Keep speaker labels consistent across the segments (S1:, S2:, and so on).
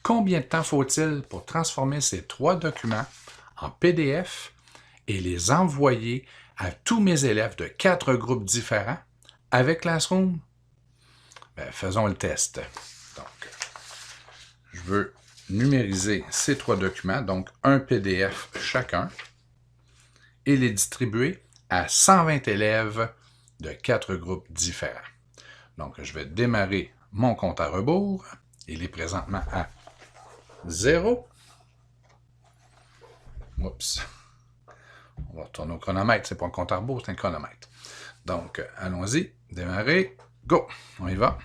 S1: Combien de temps faut-il pour transformer ces 3 documents en PDF et les envoyer à tous mes élèves de 4 groupes différents avec Classroom? Ben, faisons le test. Donc, je veux numériser ces 3 documents, donc un PDF chacun, et les distribuer à 120 élèves de 4 groupes différents. Donc, je vais démarrer mon compte à rebours. Il est présentement à 0. Oups. On va retourner au chronomètre. C'est pas un compte à rebours, c'est un chronomètre. Donc, allons-y. Démarrer. Go! On y va.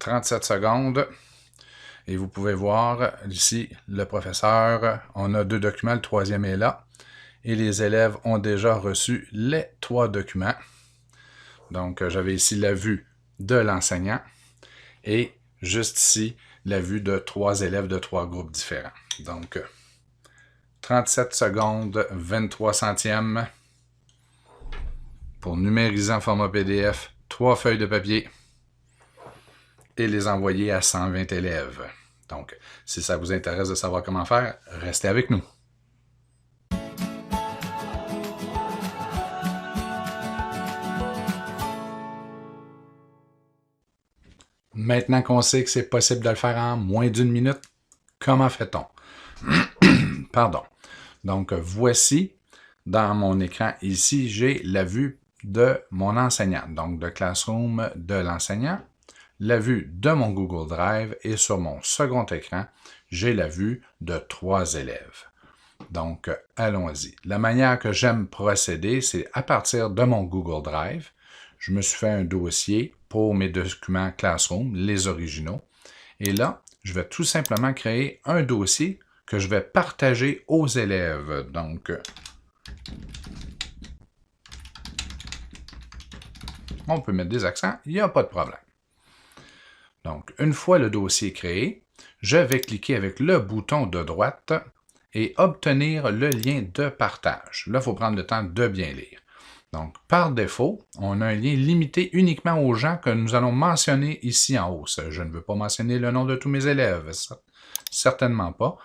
S1: « 37 secondes. Et vous pouvez voir ici, le professeur, on a 2 documents, le 3e est là. Et les élèves ont déjà reçu les 3 documents. Donc, j'avais ici la vue de l'enseignant et juste ici, la vue de 3 élèves de 3 groupes différents. Donc, 37 secondes, 23 centièmes pour numériser en format PDF 3 feuilles de papier et les envoyer à 120 élèves. Donc, si ça vous intéresse de savoir comment faire, restez avec nous. Maintenant qu'on sait que c'est possible de le faire en moins d'1 minute, comment fait-on? Pardon. Donc, voici, dans mon écran ici, j'ai la vue de mon enseignant, donc de Classroom de l'enseignant, la vue de mon Google Drive et sur mon second écran, j'ai la vue de 3 élèves. Donc, allons-y. La manière que j'aime procéder, c'est à partir de mon Google Drive, je me suis fait un dossier pour mes documents Classroom, les originaux. Et là, je vais tout simplement créer un dossier que je vais partager aux élèves. Donc, on peut mettre des accents, il n'y a pas de problème. Donc, une fois le dossier créé, je vais cliquer avec le bouton de droite et obtenir le lien de partage. Là, il faut prendre le temps de bien lire. Donc, par défaut, on a un lien limité uniquement aux gens que nous allons mentionner ici en haut. Je ne veux pas mentionner le nom de tous mes élèves, certainement pas.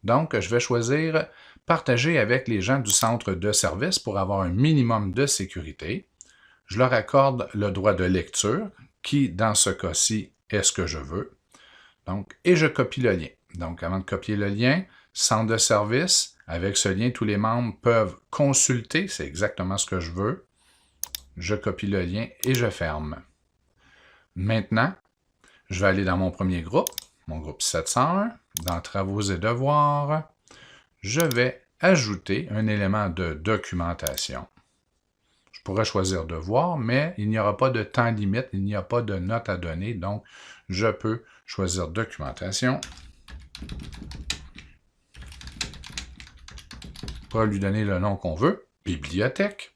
S1: Donc, je vais choisir « Partager avec les gens du centre de service » pour avoir un minimum de sécurité. Je leur accorde le droit de lecture, qui, dans ce cas-ci, est ce que je veux. Donc, et je copie le lien. Donc, avant de copier le lien, centre de service, avec ce lien, tous les membres peuvent consulter, c'est exactement ce que je veux. Je copie le lien et je ferme. Maintenant, je vais aller dans mon premier groupe, mon groupe 701, dans Travaux et devoirs. Je vais ajouter un élément de documentation. Je pourrais choisir devoir, mais il n'y aura pas de temps limite, il n'y a pas de note à donner, donc je peux choisir documentation pour lui donner le nom qu'on veut, bibliothèque.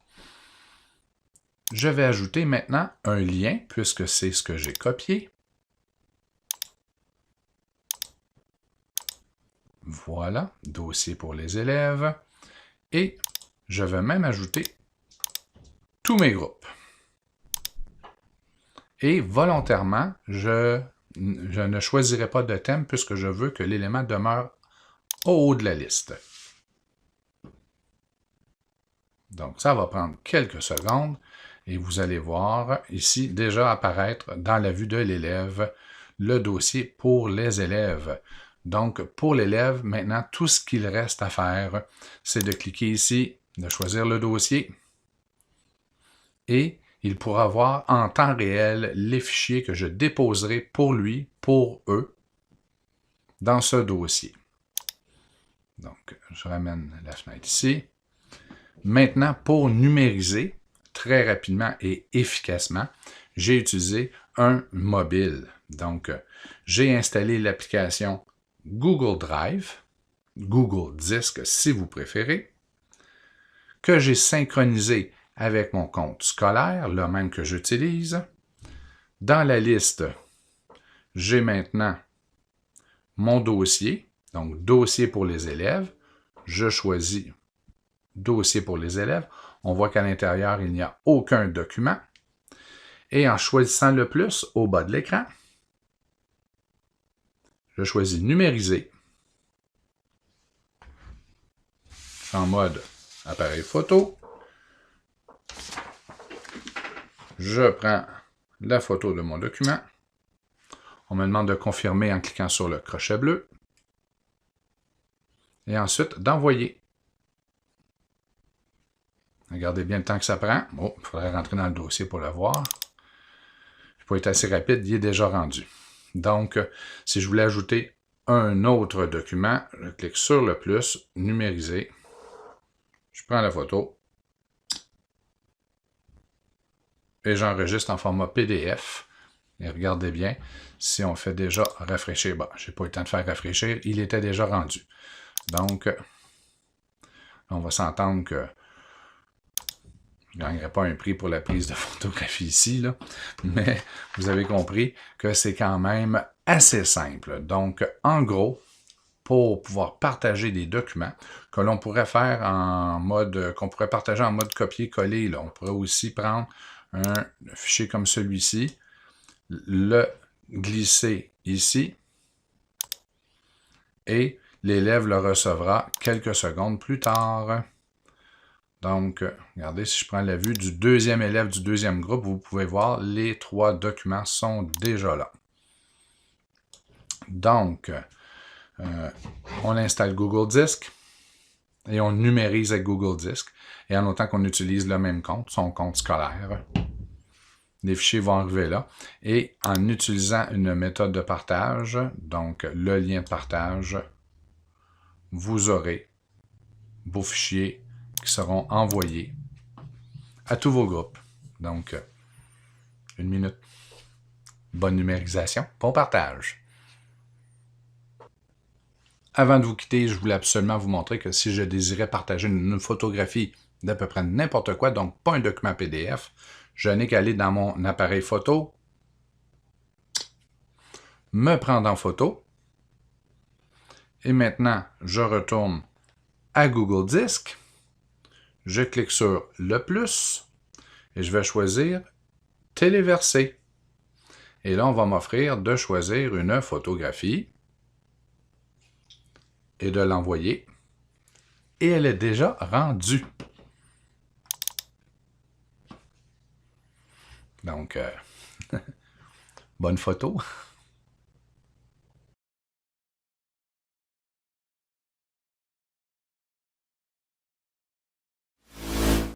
S1: Je vais ajouter maintenant un lien, puisque c'est ce que j'ai copié. Voilà, dossier pour les élèves. Et je vais même ajouter tous mes groupes. Et volontairement, je ne choisirai pas de thème puisque je veux que l'élément demeure au haut de la liste. Donc, ça va prendre quelques secondes et vous allez voir ici déjà apparaître dans la vue de l'élève le dossier pour les élèves. Donc, pour l'élève, maintenant, tout ce qu'il reste à faire, c'est de cliquer ici, de choisir le dossier et il pourra voir en temps réel les fichiers que je déposerai pour lui, pour eux, dans ce dossier. Donc, je ramène la fenêtre ici. Maintenant, pour numériser très rapidement et efficacement, j'ai utilisé un mobile. Donc, j'ai installé l'application Google Drive, Google Disc si vous préférez, que j'ai synchronisé avec mon compte scolaire, le même que j'utilise. Dans la liste, j'ai maintenant mon dossier, donc dossier pour les élèves. Je choisis dossier pour les élèves. On voit qu'à l'intérieur, il n'y a aucun document. Et en choisissant le plus au bas de l'écran, je choisis numériser. En mode appareil photo. Je prends la photo de mon document. On me demande de confirmer en cliquant sur le crochet bleu. Et ensuite, d'envoyer. Regardez bien le temps que ça prend. Oh, il faudrait rentrer dans le dossier pour le voir. Pour être assez rapide, il est déjà rendu. Donc, si je voulais ajouter un autre document, je clique sur le plus, numériser. Je prends la photo. Et j'enregistre en format PDF. Et regardez bien, si on fait déjà rafraîchir, bon, je n'ai pas eu le temps de faire rafraîchir, il était déjà rendu. Donc, on va s'entendre que je ne gagnerai pas un prix pour la prise de photographie ici, là, mais vous avez compris que c'est quand même assez simple. Donc, en gros, pour pouvoir partager des documents que l'on pourrait faire en mode, qu'on pourrait partager en mode copier-coller, on pourrait aussi prendre un fichier comme celui-ci, le glisser ici, et l'élève le recevra quelques secondes plus tard. Donc, regardez, si je prends la vue du deuxième élève du deuxième groupe, vous pouvez voir, les 3 documents sont déjà là. Donc, on installe Google Disc et on numérise avec Google Disc. Et en autant qu'on utilise le même compte, son compte scolaire, les fichiers vont arriver là. Et en utilisant une méthode de partage, donc le lien de partage, vous aurez vos fichiers qui seront envoyés à tous vos groupes. Donc, 1 minute. Bonne numérisation, bon partage. Avant de vous quitter, je voulais absolument vous montrer que si je désirais partager une photographie d'à peu près n'importe quoi, donc pas un document PDF, je n'ai qu'à aller dans mon appareil photo, me prendre en photo, et maintenant, je retourne à Google Disc, je clique sur le plus, et je vais choisir téléverser. Et là, on va m'offrir de choisir une photographie et de l'envoyer. Et elle est déjà rendue. Donc, bonne photo.